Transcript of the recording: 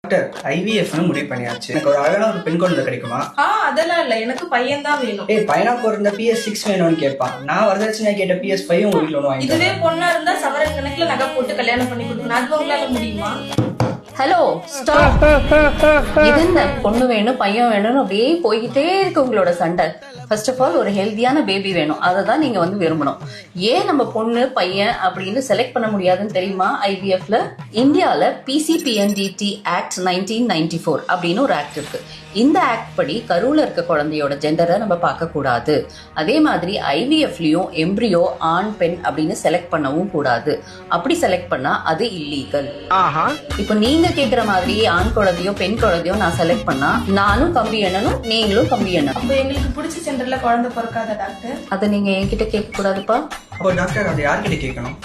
Doctor ஐவிஎஃப்னு முடிவு பண்ணியாச்சு. எனக்கு ஒரு அழகான ஒரு பெண் குழந்தை கிடைக்குமா? அதெல்லாம் இல்ல, எனக்கு பையன் தான் வேணும். பையனா பிறந்த PS6 வேணும்னு கேட்பான். நான் வரதட்சணை கேட்ட PS5 உங்க வீட்டுல ஒண்ணு வாங்கி. இதுவே பொண்ணா இருந்தா சவரன் கணக்குல நகை போட்டு கல்யாணம் பண்ணி கொடுக்கணும். அது உங்களால முடியுமா? Hello, stop. இது என்ன பொண்ணு வேணும் பையன் வேணும்னு அப்படியே போய்கிட்டே இருக்கு உங்களோட சண்டை. ஃபர்ஸ்ட் ஆஃப் ஆல் ஒரு ஹெல்தியான பேபி வேணும், அதை தான் நீங்க விரும்பணும். ஏன் நம்ம பொண்ணு பையன் அப்படின்னு செலக்ட் பண்ண முடியாதுன்னு தெரியுமா? ஐவிஎஃப்ல இந்தியால PCPNDT ஆக்ட் 1994 அப்படின்னு ஒரு ஆக்ட் இருக்கு. இந்த ஆக்ட் படி கருவுல இருக்க குழந்தையோட ஜெண்டரை நம்ம பார்க்க கூடாது. அதே மாதிரி ஐவிஎஃப்லயும் எம்ப்ரியோ ஆண் பெண் அப்படின்னு செலக்ட் பண்ணவும் கூடாது. அப்படி செலக்ட் பண்ணா அது இல்லீகல். இப்போ நீங்க கேக்குற மாதிரி ஆண் குழந்தையோ பெண் குழந்தையோ நான் செலக்ட் பண்ணா நானும் கம்பி எண்ணணும், நீங்களும் கம்பி எண்ணணும். அப்ப எங்களுக்கு பிடிச்ச ஜெண்டர்ல குழந்தை பிறக்காத டாக்டர்? அதை நீங்க என்கிட்ட கேட்க கூடாதுப்பா. அப்போ டாக்டர் அதை யார்கிட்ட கேட்கணும்?